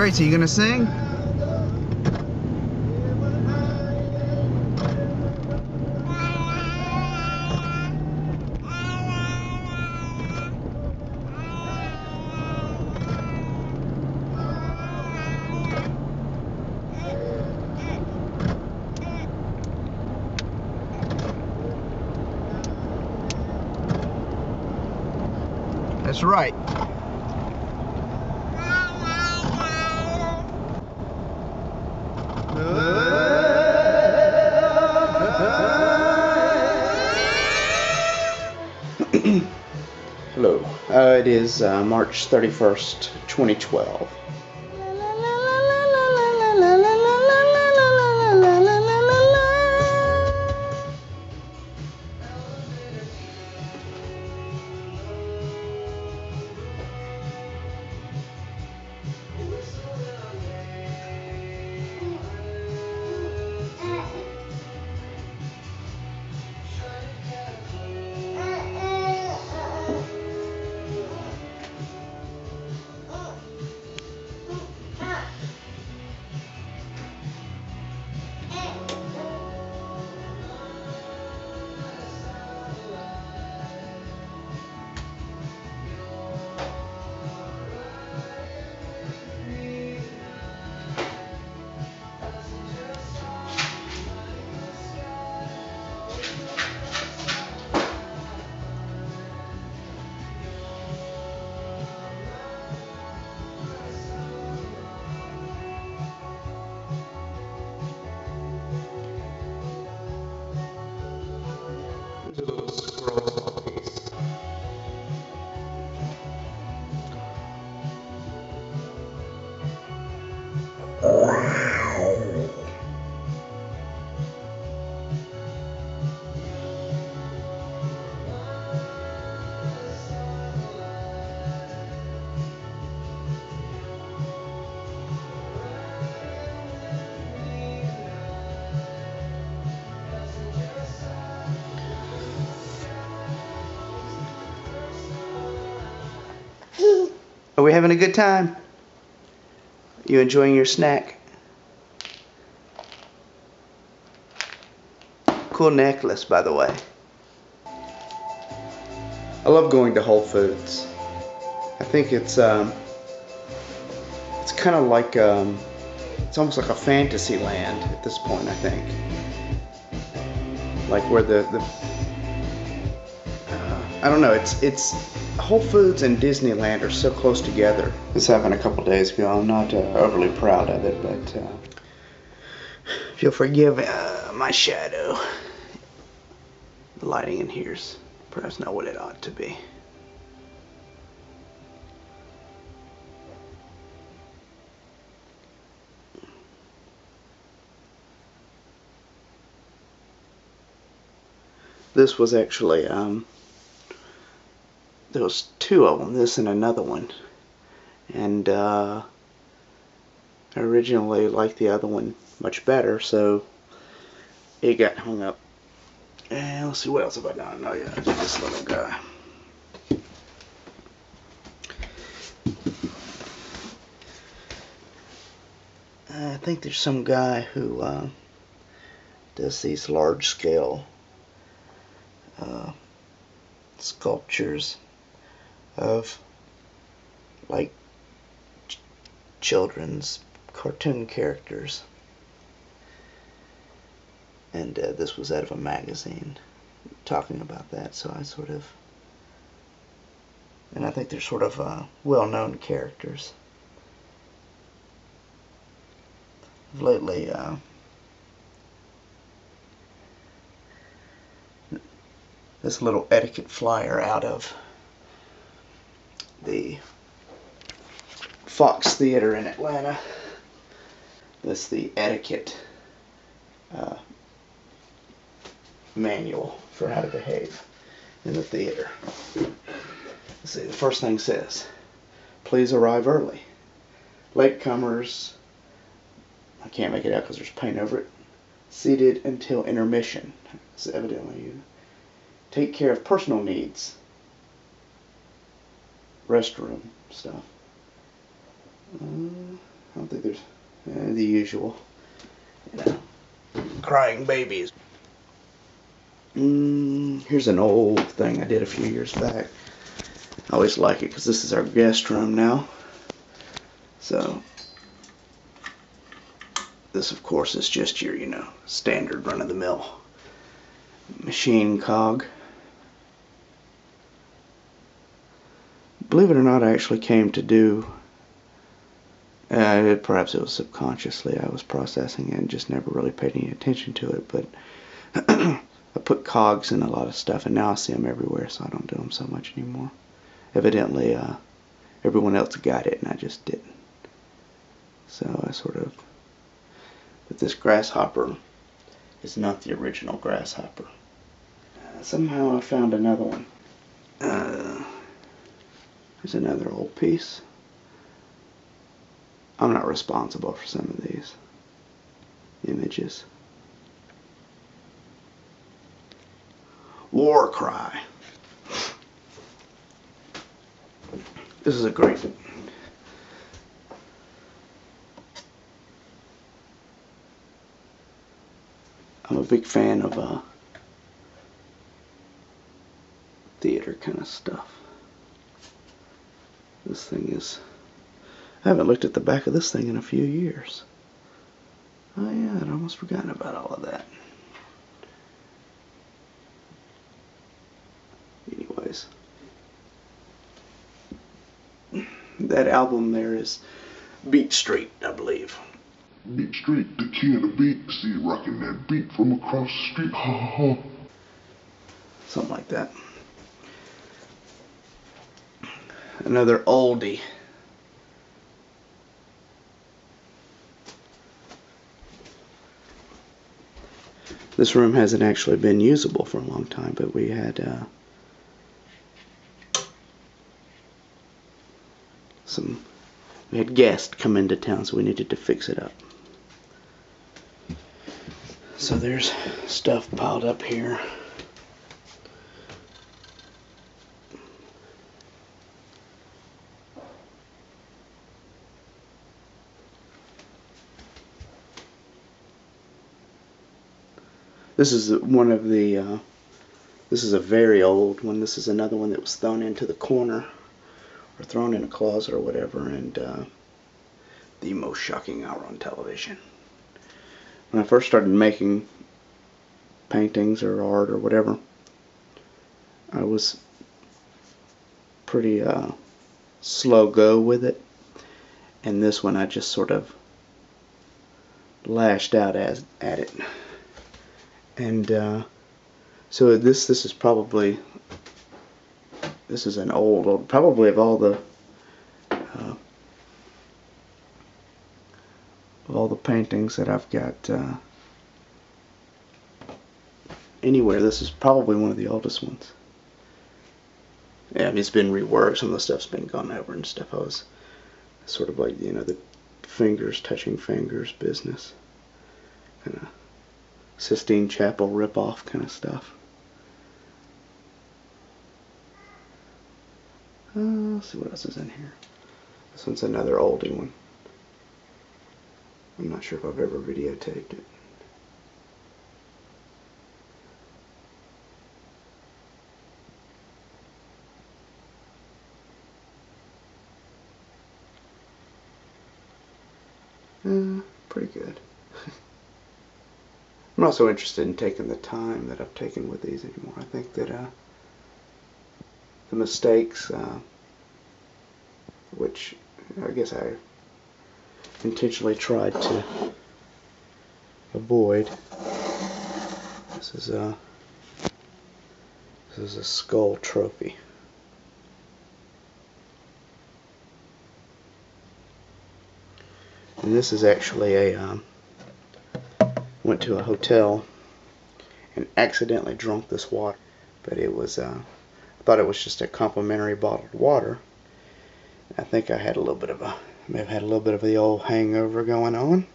Grace, are you gonna sing? That's right. Hello. It is March 31st, 2012. Are we having a good time? You enjoying your snack? Cool necklace, by the way. I love going to Whole Foods. I think it's kind of like it's almost like a fantasy land at this point. I think, like where I don't know. It's Whole Foods and Disneyland are so close together. This happened a couple days ago. I'm not overly proud of it, but if you'll forgive my shadow, the lighting in here's perhaps not what it ought to be. This was actually there was two of them, this and another one, and I originally liked the other one much better, so it got hung up. And let's see, what else have I done? Oh yeah, I did this little guy. I think there's some guy who does these large scale sculptures of like children's cartoon characters, and this was out of a magazine talking about that, so I sort of, and I think they're sort of well-known characters. Lately this little etiquette flyer out of the Fox Theater in Atlanta. This is the etiquette manual for how to behave in the theater. Let's see, the first thing says, please arrive early. Latecomers, I can't make it out because there's paint over it, seated until intermission. So evidently you take care of personal needs. Restroom stuff. I don't think there's the usual, crying babies. Here's an old thing I did a few years back. I always like it because this is our guest room now. So this, of course, is just your, standard run-of-the-mill machine cog. Believe it or not, I actually came to do, perhaps it was subconsciously, I was processing it and just never really paid any attention to it, but I put cogs in a lot of stuff, and now I see them everywhere, so I don't do them so much anymore. Evidently, everyone else got it, and I just didn't. So I sort of... But this grasshopper is not the original grasshopper. Somehow I found another one. There's another old piece. I'm not responsible for some of these images. War Cry. This is a great... I'm a big fan of theater kind of stuff. This thing is... I haven't looked at the back of this thing in a few years. Oh yeah, I'd almost forgotten about all of that. Anyways. That album there is Beat Street, I believe. Beat Street, the king of the beat. See you rocking that beat from across the street. Ha ha ha. Something like that. Another oldie. This room hasn't actually been usable for a long time, but we had guests come into town, so we needed to fix it up. So there's stuff piled up here. This is one of the, this is a very old one. This is another one that was thrown into the corner, or thrown in a closet or whatever, and the most shocking hour on television. When I first started making paintings or art or whatever, I was pretty slow go with it, and this one I just sort of lashed out at it. And so this is probably, this is an old, probably of all the paintings that I've got anywhere, this is probably one of the oldest ones. Yeah, I mean, it's been reworked, some of the stuff's been gone over and stuff. I was sort of like, the fingers touching fingers business, kind of Sistine Chapel ripoff kind of stuff. Let's see what else is in here. This one's another oldie one. I'm not sure if I've ever videotaped it. Pretty good. I'm not so interested in taking the time that I've taken with these anymore. I think that the mistakes, which I guess I intentionally tried to avoid. This is a skull trophy. And this is actually went to a hotel and accidentally drunk this water, but it was I thought it was just a complimentary bottled water. I think I had a little bit of may have had a little bit of the old hangover going on,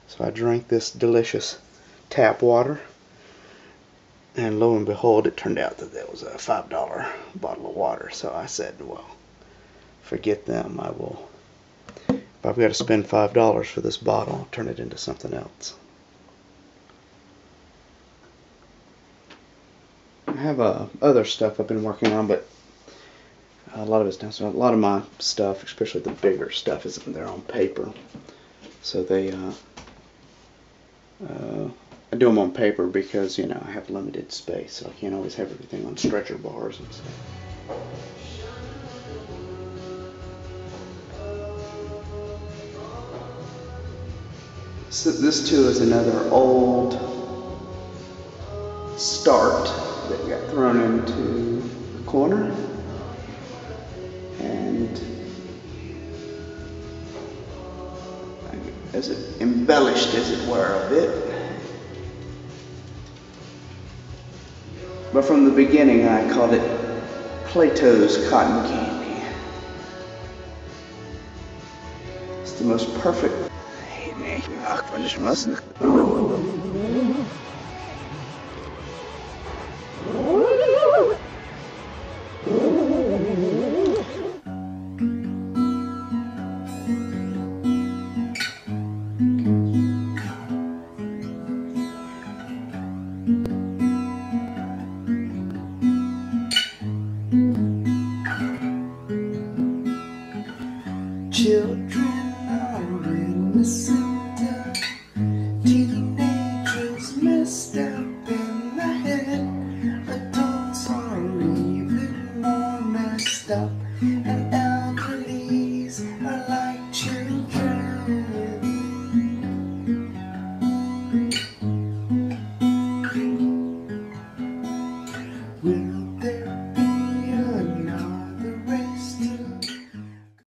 so I drank this delicious tap water, and lo and behold, it turned out that was a $5 bottle of water. So I said, well, forget them, I will If I've got to spend $5 for this bottle, I'll turn it into something else. I have other stuff I've been working on, but a lot of it's done. So a lot of my stuff, especially the bigger stuff, is there on paper. So I do them on paper because, you know, I have limited space, so I can't always have everything on stretcher bars and stuff. So this too is another old start that got thrown into the corner, and as it embellished, as it were, a bit. But from the beginning, I called it Plato's Cotton Candy. It's the most perfect.